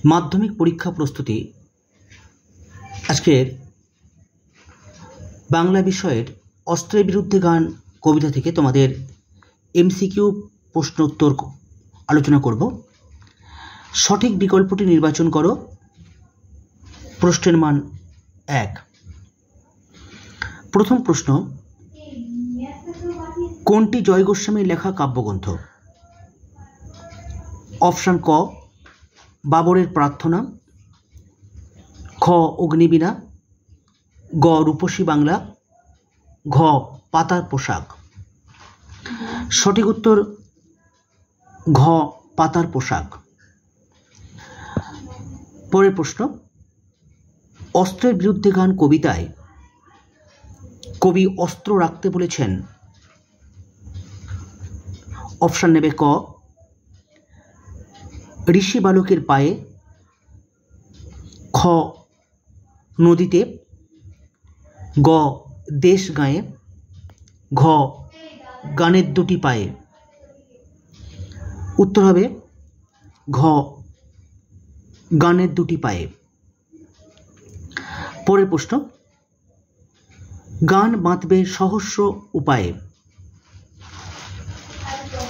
মাধ্যমিক পরীক্ষা প্রস্তুতি আজকের বাংলা বিষয়ের অস্ত্রের বিরুদ্ধে গান কবিতা থেকে তোমাদের এমসিকিউ প্রশ্ন উত্তর আলোচনা করব। সঠিক বিকল্পটি নির্বাচন করো। প্রশ্নের মান 1। প্রথম প্রশ্ন, কোনটি জয় গোস্বামীর লেখা কাব্যগ্রন্থ? অপশান ক বাবরের প্রার্থনা, খ অগ্নিবীণা, গ রূপসী বাংলা, ঘ পাতার পোশাক। সঠিক উত্তর ঘ পাতার পোশাক। পরের প্রশ্ন, অস্ত্রের বিরুদ্ধে গান কবিতায় কবি অস্ত্র রাখতে বলেছেন? অপশান নেবে ক ঋষি বালকের পায়ে, খ নদীতে, গ দেশ গায়ে, ঘ গানের দুটি পায়ে। উত্তর হবে ঘ গানের দুটি পায়ে। পরের প্রশ্ন, গান বাঁধবে সহস্র উপায়ে।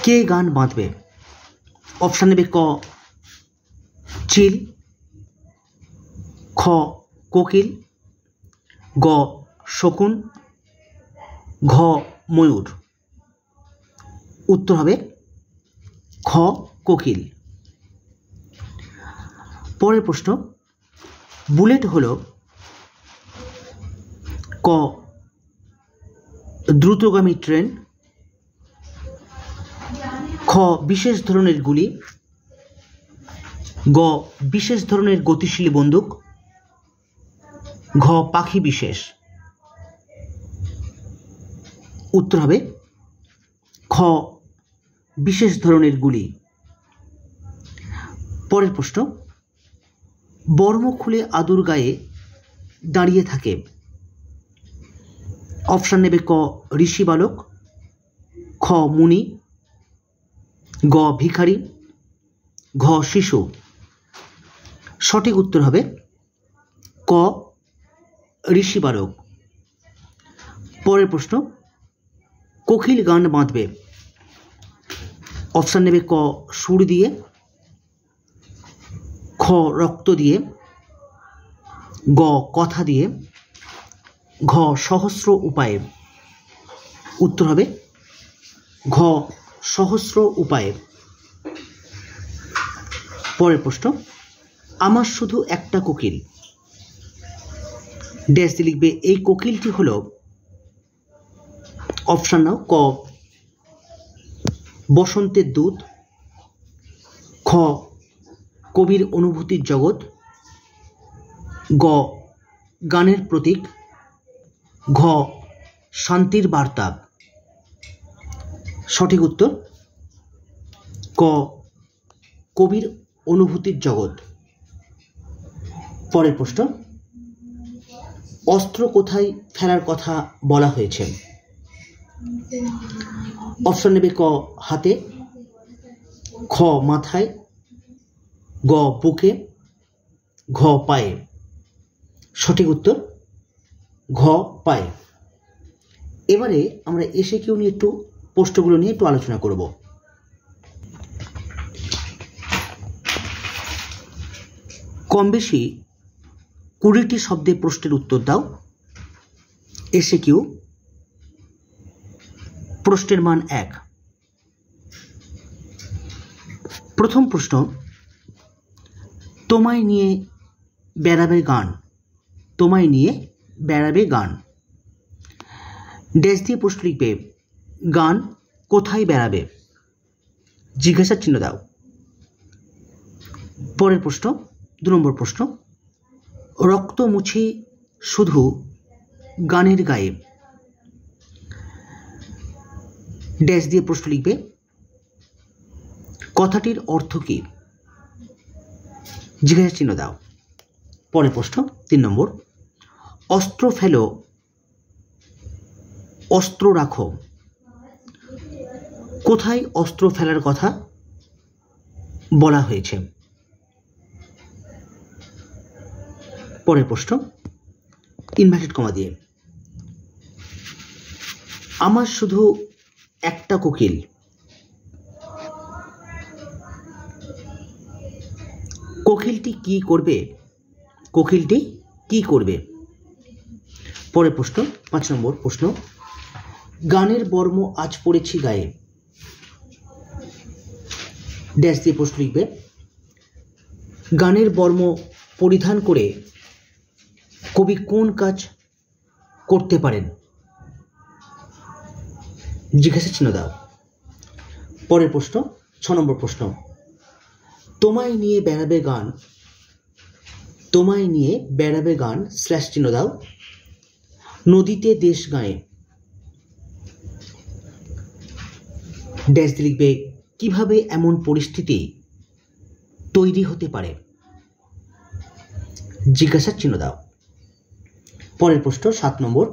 কে গান বাঁধবে? অপশান নেবে ক চিল, খ কোকিল, গ শকুন, ঘ ময়ূর। উত্তর হবে খ কোকিল। পরের প্রশ্ন, বুলেট হলো ক দ্রুতগামী ট্রেন, খ বিশেষ ধরনের গুলি, গ বিশেষ ধরনের গতিশীল বন্দুক, ঘ পাখি বিশেষ। উত্তর হবে খ বিশেষ ধরনের গুলি। পরের প্রশ্ন, বর্ম খুলে আদুর গায়ে দাঁড়িয়ে থাকে। অপশান নেবে ক ঋষি বালক, খ মুনি, গ ভিখারি, ঘ শিশু। সঠিক উত্তর হবে ক ঋষি বালক। পরের প্রশ্ন, কোকিল গান বাঁধবে। অপশান নেবে ক সুর দিয়ে, খ রক্ত দিয়ে, গ কথা দিয়ে, ঘ সহস্র উপায়ে। উত্তর হবে ঘ সহস্র উপায়ে। পরের প্রশ্ন, আমার শুধু একটা কোকিল, ড্যাশ দিয়ে লিখবে এই কোকিলটি হলো। অপশান নাও ক বসন্তের দূত, খ কবির অনুভূতির জগৎ, গ গানের প্রতীক, ঘ শান্তির বার্তা। সঠিক উত্তর ক কবির অনুভূতির জগৎ। পরের প্রশ্ন, অস্ত্র কোথায় ফেলার কথা বলা হয়েছে? অপশন নেবে ক হাতে, খ মাথায়, গ বুকে, ঘ পায়ে। সঠিক উত্তর ঘ পায়ে। এবারে আমরা এসএকিউ নিয়ে একটু প্রশ্নগুলো নিয়ে একটু আলোচনা করব। কম বেশি 20টি শব্দে প্রশ্নের উত্তর দাও। এসএকিউ। প্রশ্নের মান 1। প্রথম প্রশ্ন, তোমায় নিয়ে বেড়াবে গান। তোমায় নিয়ে বেড়াবে গান। ড্যাশ দিয়ে প্রশ্ন লিখবে গান কোথায় বেড়াবে, জিজ্ঞাসার চিহ্ন দাও। পরের প্রশ্ন 2 নম্বর প্রশ্ন, রক্ত মুছে শুধু গানের গায়ে। ড্যাশ দিয়ে প্রশ্ন লিখবে কথাটির অর্থ কি, জিজ্ঞাসার চিহ্ন দাও। পরের প্রশ্ন 3 নম্বর, অস্ত্র ফেলো অস্ত্র রাখো। কোথায় অস্ত্র ফেলার কথা বলা হয়েছে? পরের প্রশ্ন ইনভার্টেড কমা দিয়ে, আমার শুধু একটা কোকিল, কোকিলটি কি করবে? কোকিলটি কি করবে? পরের প্রশ্ন 5 নম্বর প্রশ্ন, গানের বর্ম আজ পড়েছি গায়ে, ড্যাশ দিয়ে প্রশ্ন লিখবে। গানের বর্ম পরিধান করে কবি কোন কাজ করতে পারেন? জিজ্ঞাসা চিহ্ন দাও। পরের প্রশ্ন 6 নম্বর প্রশ্ন, তোমায় নিয়ে বেড়াবে গান, তোমায় নিয়ে বেড়াবে গান স্ল্যাশ চিহ্ন দাও, নদীতে দেশ গায়ে, ড্যাশ দিয়ে লিখবে কিভাবে এমন পরিস্থিতি তৈরি হতে পারে? জিজ্ঞাসার চিহ্ন দাও। পরের প্রশ্ন 7 নম্বর,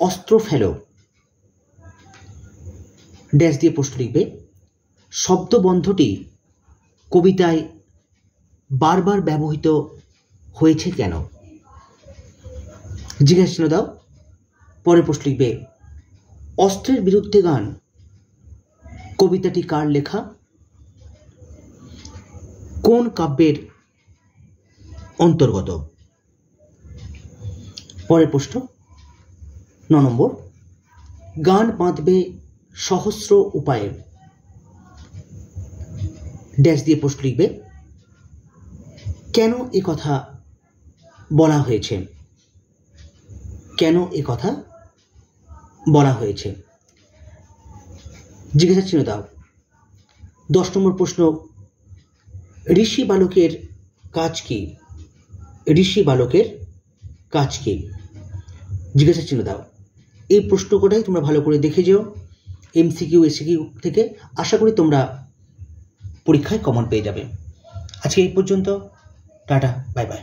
অস্ত্র ফেলো, ড্যাশ দিয়ে প্রশ্ন লিখবে। শব্দবন্ধটি কবিতায় বারবার ব্যবহৃত হয়েছে কেন? জিজ্ঞাসা চিহ্ন দাও। পরের প্রশ্ন লিখবে অস্ত্রের বিরুদ্ধে গান কবিতাটি কার লেখা? কোন কাব্যের অন্তর্গত? পরের প্রশ্ন 9 নম্বর, গান বাঁধবে সহস্র উপায়ে, ড্যাশ দিয়ে প্রশ্ন লিখবে কেন এ কথা বলা হয়েছে? কেন এ কথা বলা হয়েছে? জিজ্ঞাসা চিহ্ন দাও। 10 নম্বর প্রশ্ন, ঋষি বালকের কাজ কি? ঋষি বালকের কাজ কি? জিজ্ঞাসা চিহ্ন দাও। এই প্রশ্ন কটাই তোমরা ভালো করে দেখে যেও এমসিকিউ এসিকিউ থেকে, আশা করি তোমরা পরীক্ষায় কমন পেয়ে যাবে। আজকে এই পর্যন্ত, টাটা, বাই বাই।